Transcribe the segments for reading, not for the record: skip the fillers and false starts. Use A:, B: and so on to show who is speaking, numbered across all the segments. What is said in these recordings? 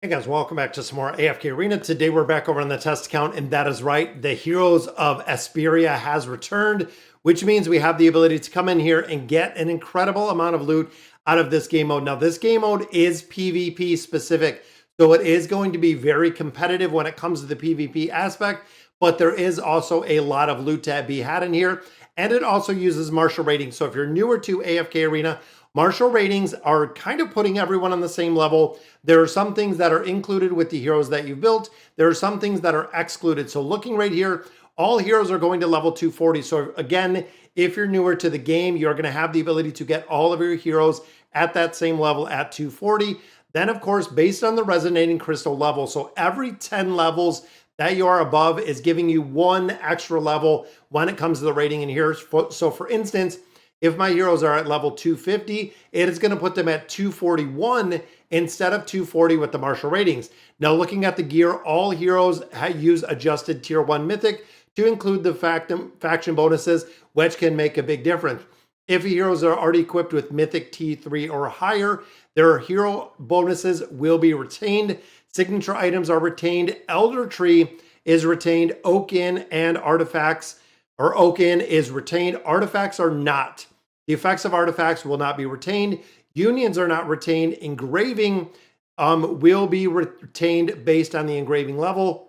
A: Hey guys, welcome back to some more AFK Arena. Today we're back over on the test account, and that is right, the Heroes of Asperia has returned, which means we have the ability to come in here and get an incredible amount of loot out of this game mode. Now this game mode is PvP specific, so it is going to be very competitive when it comes to the PvP aspect, but there is also a lot of loot to be had in here, and it also uses martial ratings. So if you're newer to AFK Arena, martial ratings are kind of putting everyone on the same level. There are some things that are included with the heroes that you built. There are some things that are excluded. So looking right here, all heroes are going to level 240. So again, if you're newer to the game, you're going to have the ability to get all of your heroes at that same level at 240. Then of course, based on the resonating crystal level, so every 10 levels that you are above is giving you one extra level when it comes to the rating in here. So for instance, if my heroes are at level 250, it is going to put them at 241 instead of 240 with the martial ratings. Now looking at the gear, all heroes use adjusted tier 1 mythic to include the faction bonuses, which can make a big difference. If heroes are already equipped with mythic T3 or higher, their hero bonuses will be retained. Signature items are retained. Elder Tree is retained. Oaken and artifacts, or Oaken is retained. Artifacts are not. The effects of artifacts will not be retained. Unions are not retained. Engraving will be retained based on the engraving level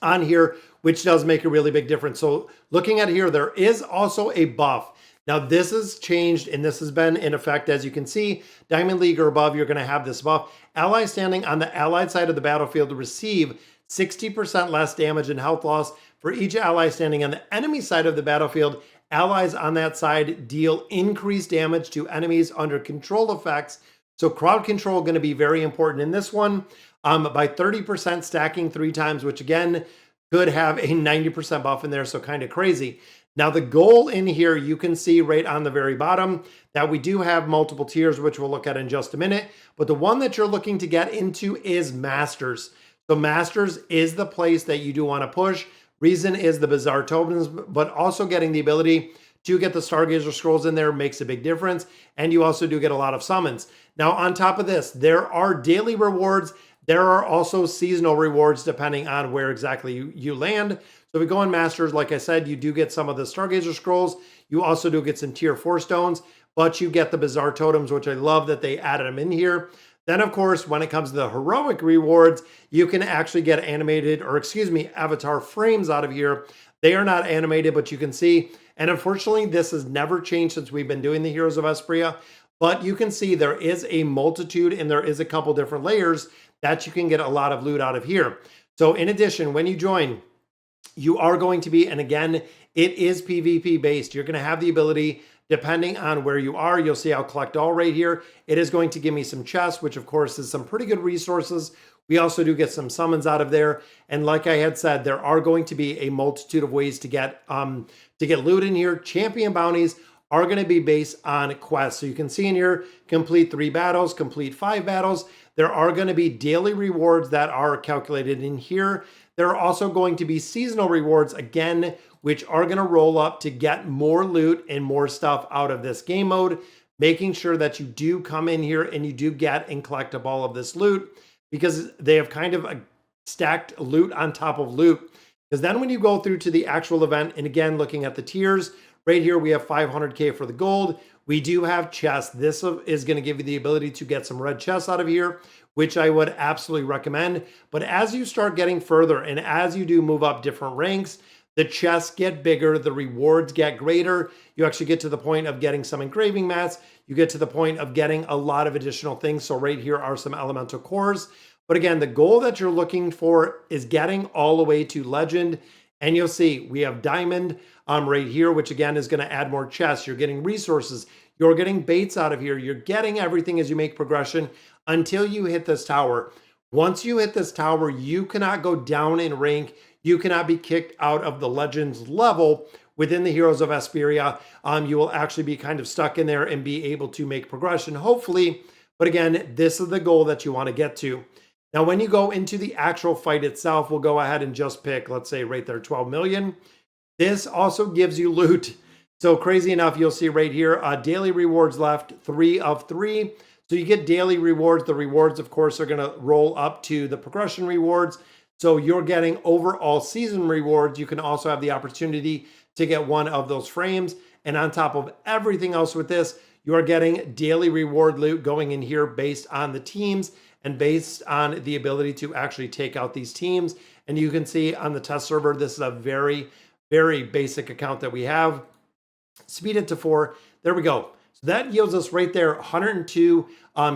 A: on here, which does make a really big difference. So looking at here, there is also a buff. Now this has changed and this has been in effect. As you can see, Diamond League or above, you're going to have this buff. Allies standing on the allied side of the battlefield receive 60% less damage and health loss. For each ally standing on the enemy side of the battlefield, allies on that side deal increased damage to enemies under control effects. So crowd control going to be very important in this one, by 30% stacking 3 times, which again could have a 90% buff in there. So kind of crazy. Now the goal in here, you can see right on the very bottom that we do have multiple tiers, which we'll look at in just a minute. But the one that you're looking to get into is Masters. So Masters is the place that you do want to push. Reason is the bizarre tokens, but also getting the ability to get the Stargazer scrolls in there makes a big difference. And you also do get a lot of summons. Now, on top of this, there are daily rewards. There are also seasonal rewards depending on where exactly you land. So if we go on Masters, like I said, you do get some of the Stargazer scrolls. You also do get some tier 4 stones, but you get the bizarre totems, which I love that they added them in here. Then, of course, when it comes to the heroic rewards, you can actually get animated, or excuse me, avatar frames out of here. They are not animated, but you can see. And unfortunately, this has never changed since we've been doing the Heroes of Asperia. But you can see there is a multitude and there is a couple different layers that you can get a lot of loot out of here. So in addition, when you join, you are going to be, and again, it is PvP based. You're going to have the ability, depending on where you are, you'll see I'll collect all right here. It is going to give me some chests, which of course is some pretty good resources. We also do get some summons out of there. And like I had said, there are going to be a multitude of ways to get loot in here. Champion bounties are going to be based on quests. So you can see in here, complete 3 battles, complete 5 battles. There are going to be daily rewards that are calculated in here. There are also going to be seasonal rewards, again, which are going to roll up to get more loot and more stuff out of this game mode, making sure that you do come in here and you do get and collect up all of this loot, because they have kind of stacked loot on top of loot. Because then when you go through to the actual event, and again, looking at the tiers, right here we have 500k for the gold. We do have chests. This is going to give you the ability to get some red chests out of here, which I would absolutely recommend. But as you start getting further and as you do move up different ranks, the chests get bigger, the rewards get greater. You actually get to the point of getting some engraving mats. You get to the point of getting a lot of additional things. So right here are some elemental cores. But again, the goal that you're looking for is getting all the way to legend. And you'll see we have diamond right here, which again is going to add more chests. You're getting resources. You're getting baits out of here. You're getting everything as you make progression until you hit this tower. Once you hit this tower, you cannot go down in rank. You cannot be kicked out of the Legends level within the Heroes of Asperia. You will actually be kind of stuck in there and be able to make progression, hopefully. But again, this is the goal that you want to get to. Now, when you go into the actual fight itself, we'll go ahead and just pick, let's say right there, 12 million. This also gives you loot. So crazy enough, you'll see right here, daily rewards left, 3 of 3. So you get daily rewards. The rewards, of course, are going to roll up to the progression rewards. So you're getting overall season rewards. You can also have the opportunity to get one of those frames. And on top of everything else with this, you are getting daily reward loot going in here based on the teams and based on the ability to actually take out these teams. And you can see on the test server, this is a very, very basic account that we have. Speed it to 4. There we go. So that yields us right there 102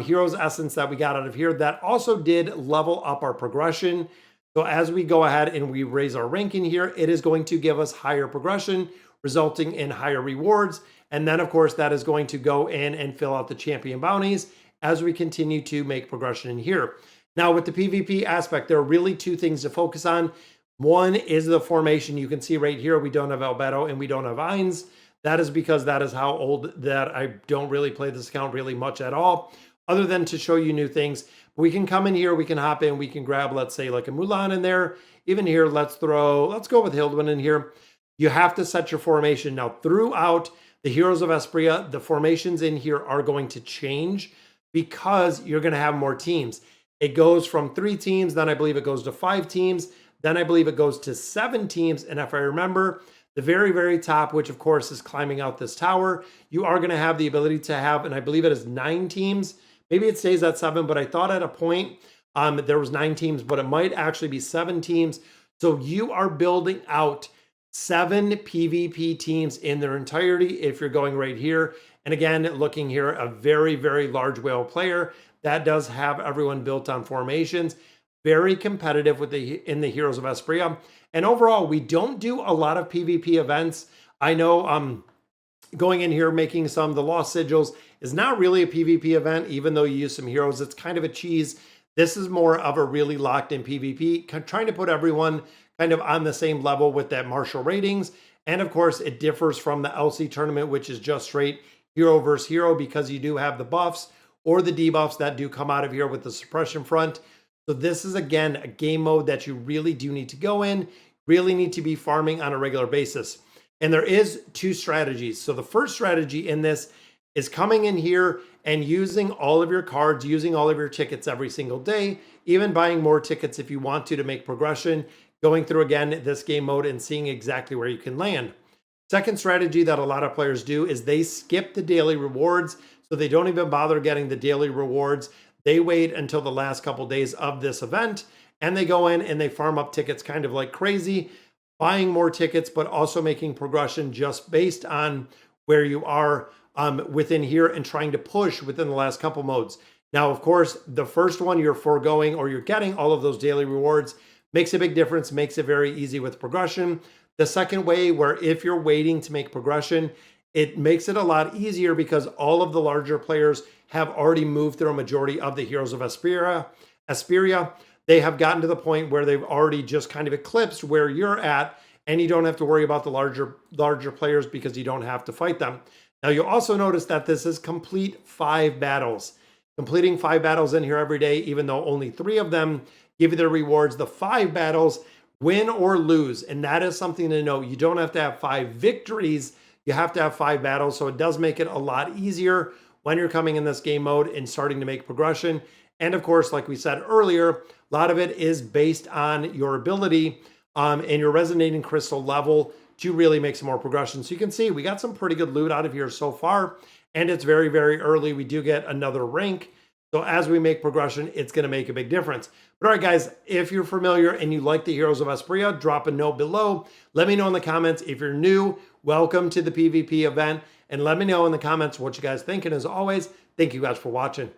A: Heroes Essence that we got out of here. That also did level up our progression. So as we go ahead and we raise our ranking here, it is going to give us higher progression, resulting in higher rewards. And then, of course, that is going to go in and fill out the champion bounties as we continue to make progression in here. Now, with the PvP aspect, there are really 2 things to focus on. One is the formation. You can see right here, we don't have Albedo and we don't have Vines. That is because that is how old that I don't really play this account really much at all, other than to show you new things. We can come in here, we can hop in, we can grab, let's say, like a Mulan in there. Even here, let's go with Hildwyn in here. You have to set your formation. Now, throughout the Heroes of Espria, the formations in here are going to change because you're going to have more teams. It goes from 3 teams, then I believe it goes to 5 teams, then I believe it goes to 7 teams. And if I remember, the very, very top, which of course is climbing out this tower, you are going to have the ability to have, and I believe it is 9 teams. Maybe it stays at 7, but I thought at a point there was 9 teams, but it might actually be 7 teams. So you are building out 7 PvP teams in their entirety if you're going right here. And again, looking here, a very, very large whale player that does have everyone built on formations. Very competitive with in the Heroes of Espria. And overall, we don't do a lot of PvP events. I know going in here, making some of the Lost Sigils is not really a PvP event, even though you use some heroes. It's kind of a cheese. This is more of a really locked in PvP, trying to put everyone kind of on the same level with that martial ratings. And of course, it differs from the LC tournament, which is just straight hero versus hero, because you do have the buffs or the debuffs that do come out of here with the suppression front. So this is, again, a game mode that you really do need to go in, really need to be farming on a regular basis. And there is 2 strategies. So the first strategy in this is coming in here and using all of your cards, using all of your tickets every single day, even buying more tickets if you want to make progression, going through, again, this game mode and seeing exactly where you can land. Second strategy that a lot of players do is they skip the daily rewards, so they don't even bother getting the daily rewards. They wait until the last couple days of this event, and they go in and they farm up tickets kind of like crazy, buying more tickets, but also making progression just based on where you are within here and trying to push within the last couple modes. Now, of course, the first one you're foregoing or you're getting all of those daily rewards makes a big difference, makes it very easy with progression. The second way, where if you're waiting to make progression, it makes it a lot easier because all of the larger players have already moved through a majority of the Heroes of Espria. They have gotten to the point where they've already just kind of eclipsed where you're at, and you don't have to worry about the larger players because you don't have to fight them. Now, you'll also notice that this is complete 5 battles. Completing 5 battles in here every day, even though only 3 of them give you their rewards. The 5 battles, win or lose, and that is something to know. You don't have to have 5 victories. You have to have 5 battles, so it does make it a lot easier when you're coming in this game mode and starting to make progression. And of course, like we said earlier, a lot of it is based on your ability and your resonating crystal level to really make some more progression. So you can see we got some pretty good loot out of here so far, and it's very, very early. We do get another rank. So as we make progression, it's going to make a big difference. But all right, guys, if you're familiar and you like the Heroes of Espria, drop a note below. Let me know in the comments. If you're new, welcome to the PvP event. And let me know in the comments what you guys think. And as always, thank you guys for watching.